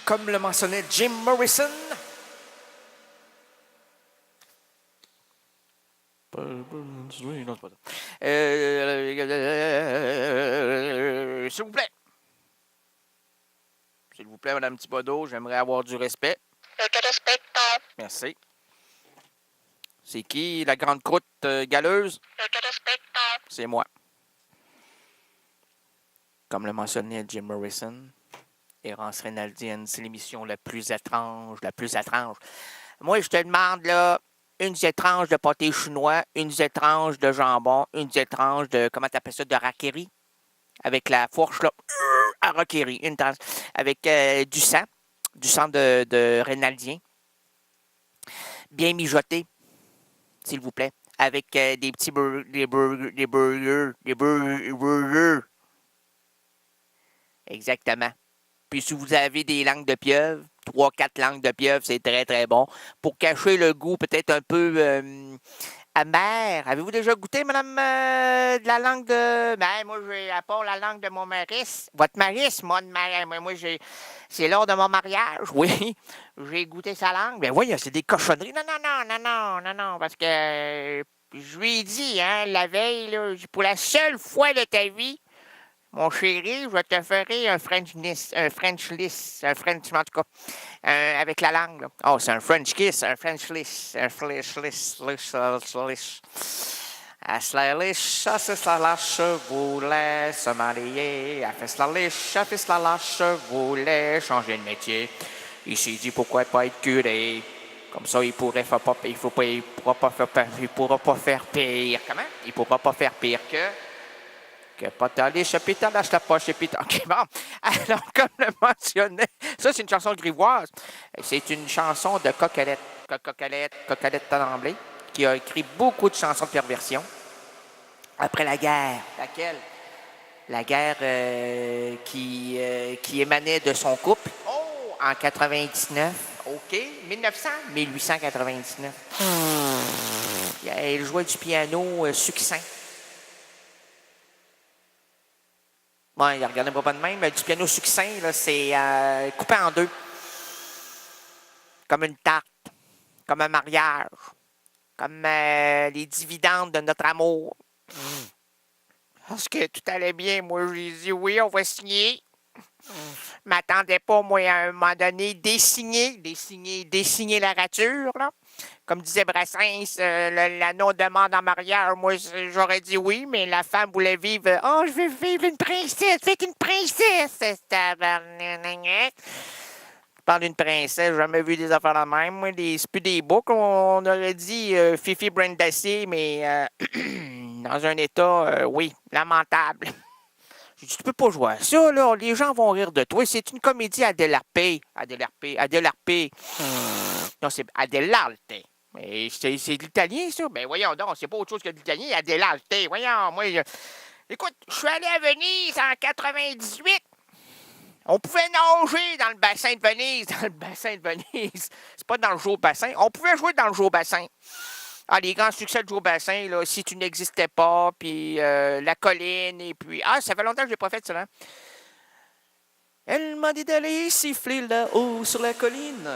Comme le mentionnait Jim Morrison. Non, c'est pas ça. S'il vous plaît. S'il vous plaît, Madame Thibodeau, j'aimerais avoir du respect. Je te respecte. Merci. C'est qui, la grande croûte galeuse? Je te respecte. C'est moi. Comme le mentionnait Jim Morrison, Errance Rénaldienne, c'est l'émission la plus étrange, la plus étrange. Moi, je te demande, là, une étrange de pâté chinois, une étrange de jambon, une étrange de, comment t'appelles ça, de raquerie, avec la fourche, là, à raquerie, une tasse, avec du sang de Rénaldien, bien mijoté, s'il vous plaît, avec des petits burgers. Exactement. Puis si vous avez des langues de pieuvre, 3-4 langues de pieuvre, c'est très, très bon. Pour cacher le goût peut-être un peu amer. Avez-vous déjà goûté, madame, de la langue de... Ben, moi, j'ai à part la langue de mon mariste. Votre mariste, moi, c'est lors de mon mariage, oui. J'ai goûté sa langue. Ben oui, c'est des cochonneries. Non, parce que je lui ai dit, hein, la veille, là, pour la seule fois de ta vie, mon chéri, je te ferai un French kiss, en tout cas, avec la langue. Là. Oh, c'est un French kiss, un French liss, un liss. À cela liche, à cela lâche, voulait se marier. À cela liche, à cela lâche, voulait changer de métier. Il s'est dit pourquoi pas être curé. Comme ça, il pourra pas faire pire. Comment? Il pourra pas faire pire que pas t'aller, chapitre, lâche la poche, chapitre. OK, bon. Alors, comme le mentionnait, ça, c'est une chanson grivoise. C'est une chanson de Coquelette Tremblay, qui a écrit beaucoup de chansons de perversion. Après la guerre. Laquelle? La guerre qui émanait de son couple. Oh, en 99. OK. 1899. Elle jouait du piano succinct. Ouais, il regardait pas de même. Du piano succinct, là, c'est coupé en deux. Comme une tarte. Comme un mariage. Comme les dividendes de notre amour. Parce que tout allait bien. Moi, j'ai dit oui, on va signer. Je m'attendais pas, moi, à un moment donné, dessiner la rature, là. Comme disait Brassens, l'anneau demande en mariage. Moi, j'aurais dit oui, mais la femme voulait vivre. Oh, je veux vivre une princesse. Faites une princesse. Je parle d'une princesse, j'ai jamais vu des affaires de même. Moi, c'est plus des boucs. On aurait dit Fifi Brendacier, mais dans un état, oui, lamentable. J'ai dit, tu peux pas jouer à ça, là. Les gens vont rire de toi. C'est une comédie Adèle-Harpé. Non, c'est Adèle-Harpé. Mais c'est de l'italien, ça. Ben voyons donc, c'est pas autre chose que de l'italien. Adèle-Harpé. Voyons, moi, écoute, je suis allé à Venise en 98. On pouvait nager dans le bassin de Venise. C'est pas dans le Joe Bassin. On pouvait jouer dans le Joe Bassin. Ah, les grands succès de Joe Bassin, là, Si tu n'existais pas, puis La colline, et puis... Ah, ça fait longtemps que je n'ai pas fait ça, hein? Elle m'a dit d'aller siffler là-haut sur la colline,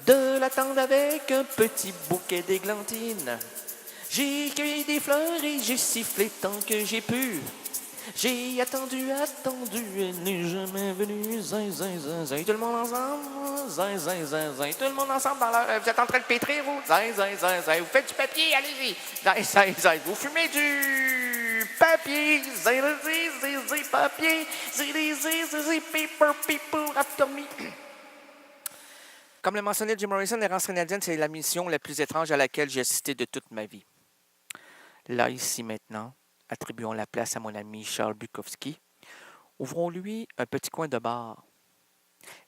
de l'attendre avec un petit bouquet d'églantines. J'ai cueilli des fleurs et j'ai sifflé tant que j'ai pu. J'ai attendu, elle n'est jamais venue. Zin, zin, zin, zin. Tout le monde ensemble. Zin, zin, zin, zin. Tout le monde ensemble dans la... Vous êtes en train de pétrir, vous? Zin, zin, zin, zin. Vous faites du papier, allez-y. Zin, zin, zin. Vous fumez du papier. Zin, zin, zin, zin, papier. Zin, zin, zin, zin, paper, people, after me. Comme le mentionnait Jim Morrison, Errance Rénaldienne, c'est la mission la plus étrange à laquelle j'ai assisté de toute ma vie. Là, ici, maintenant, attribuons la place à mon ami Charles Bukowski. Ouvrons-lui un petit coin de bar.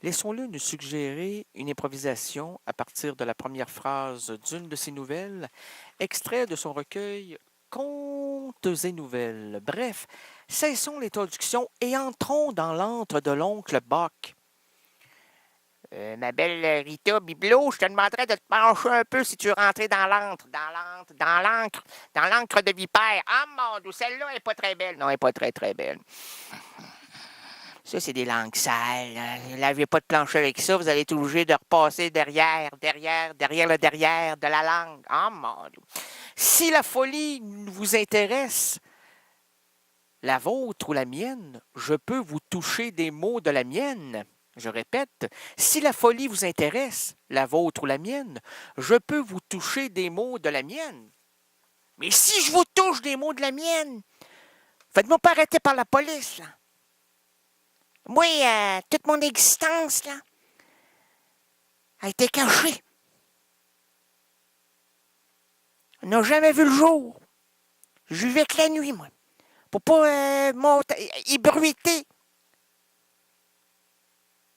Laissons-le nous suggérer une improvisation à partir de la première phrase d'une de ses nouvelles, extrait de son recueil Contes et nouvelles. Bref, cessons l'introduction et entrons dans l'antre de l'oncle Bock. Ma belle Rita Bibelot, je te demanderais de te pencher un peu si tu rentrais dans l'encre de vipère. Ah mon Dieu, celle-là n'est pas très belle. Non, elle n'est pas très, très belle. Ça, c'est des langues sales. Ne lavez pas de plancher avec ça. Vous allez être obligé de repasser derrière le derrière de la langue. Ah, mon Dieu. Si la folie vous intéresse, la vôtre ou la mienne, je peux vous toucher des mots de la mienne. Je répète, si la folie vous intéresse, la vôtre ou la mienne, je peux vous toucher des mots de la mienne. Mais si je vous touche des mots de la mienne, faites-moi pas arrêter par la police, là. Moi, toute mon existence, là, a été cachée. On n'a jamais vu le jour. Je vivais que la nuit, moi. Pour pas ébruiter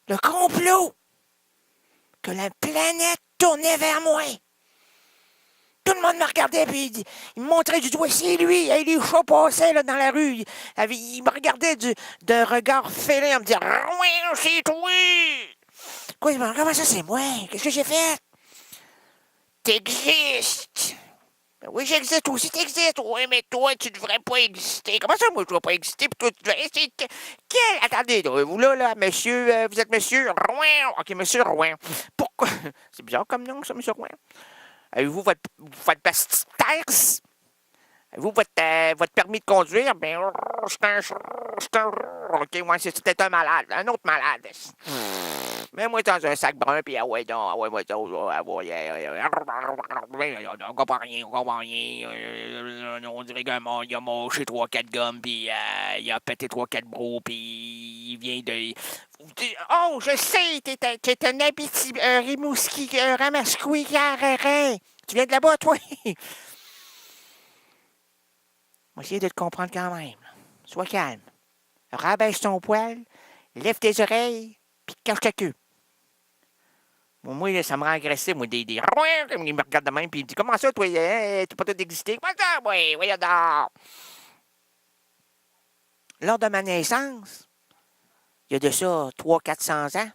le complot que la planète tournait vers moi. Tout le monde me regardait, puis il me montrait du doigt, c'est lui. Et les chats passaient là, dans la rue. Il me regardait d'un regard félin en me disant « Oui, c'est toi! » Quoi, comment ça, c'est moi? Qu'est-ce que j'ai fait? T'existes! Ben oui, j'existe aussi, t'existes. Oui, mais toi, tu devrais pas exister. Comment ça, moi, je dois pas exister, puis toi, tu devrais exister? Attendez, vous là, monsieur, vous êtes monsieur Rouen. OK, monsieur Rouen. Pourquoi? C'est bizarre comme nom, ça, monsieur Rouen. Avez-vous votre passe-terre? Avez-vous votre permis de conduire? Ben, c'est un... OK, moi, c'est peut-être un malade, un autre malade. Mets-moi dans un sac brun, puis moi donc, on comprend rien. On dirait qu'il a mangé 3-4 gommes, puis il a pété 3-4 bros, puis il vient de... Oh, je sais, t'es un Abitibi, un Rimouski, un Ramascoui, un tu viens de là-bas, toi? On va essayer de te comprendre quand même. Sois calme. Rabaisse ton poil, lève tes oreilles, puis cache ta queue. Bon, moi, ça me rend agressif, moi, des... Il me regarde de même, puis il me dit « Comment ça, toi, t'as pas tout existé? » Comment ça, oui, voyons donc. Lors de ma naissance, il y a de ça 300-400 ans,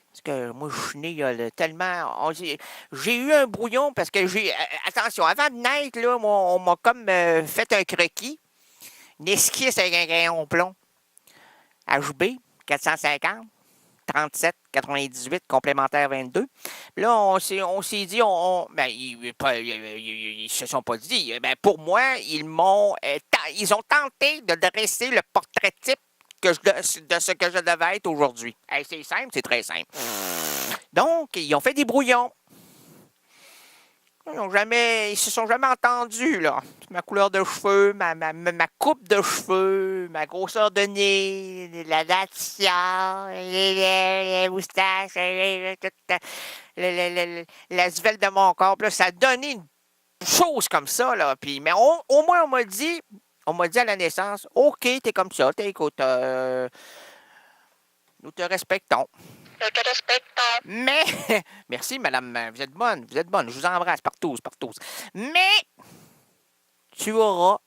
parce que moi, je suis né il y a tellement... J'ai eu un brouillon, parce que attention, avant de naître, là, on m'a comme fait un croquis, une esquisse avec un crayon plomb. HB, 450. 37, 98, complémentaire 22. Puis là, on s'est dit, ils se sont pas dit. Ben, pour moi, ils ont tenté de dresser le portrait type de ce que je devais être aujourd'hui. Hey, c'est simple, c'est très simple. Donc, ils ont fait des brouillons. Ils se sont jamais entendus, là. Ma couleur de cheveux, ma coupe de cheveux, ma grosseur de nez, la dentition, les moustaches, la svelle de mon corps. Là, ça a donné une chose comme ça, là. Puis, mais au moins, on m'a dit à la naissance, OK, t'es comme ça, écoute, nous te respectons. Mais, merci madame, vous êtes bonne, je vous embrasse partout. Mais, tu auras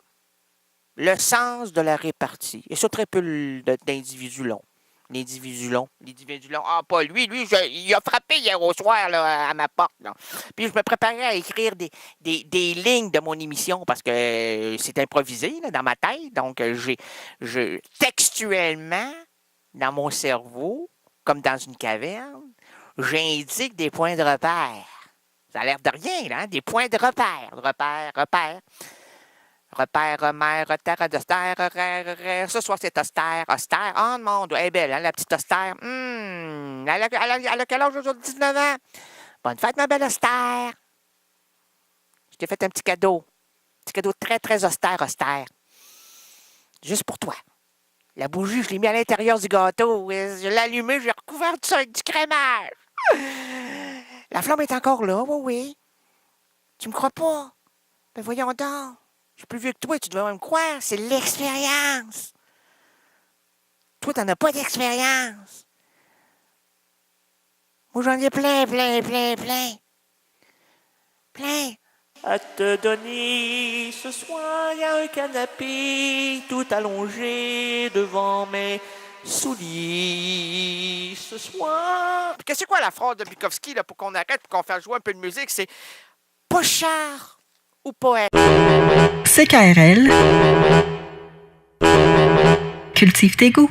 le sens de la répartie. Et ça, très peu d'individus longs. L'individu long. Ah, pas lui, il a frappé hier au soir là, à ma porte. Là. Puis je me préparais à écrire des lignes de mon émission parce que c'est improvisé là, dans ma tête. Donc, textuellement, dans mon cerveau, comme dans une caverne, j'indique des points de repère. Ça a l'air de rien, là, hein? Des points de repère. Repère, remère, terre, d'ostère, ce soir c'est austère. Oh mon Dieu, elle est belle, hein, la petite austère. Elle a quel âge aujourd'hui? 19 ans. Bonne fête, ma belle austère. Je t'ai fait un petit cadeau. Très, très austère. Juste pour toi. La bougie, je l'ai mis à l'intérieur du gâteau. Je l'ai allumé, j'ai recouvert tout ça avec du crémage. La flamme est encore là, oui. Tu me crois pas? Ben voyons donc. Je suis plus vieux que toi, tu devrais me croire. C'est l'expérience. Toi, t'en as pas d'expérience. Moi, j'en ai plein. À te donner, ce soir, il y a un canapé tout allongé devant mes souliers. Ce soir... Qu'est-ce que c'est quoi la phrase de Bukowski là, pour qu'on arrête, pour qu'on fasse jouer un peu de musique? C'est pas cher ou poète. CKRL. Cultive tes goûts.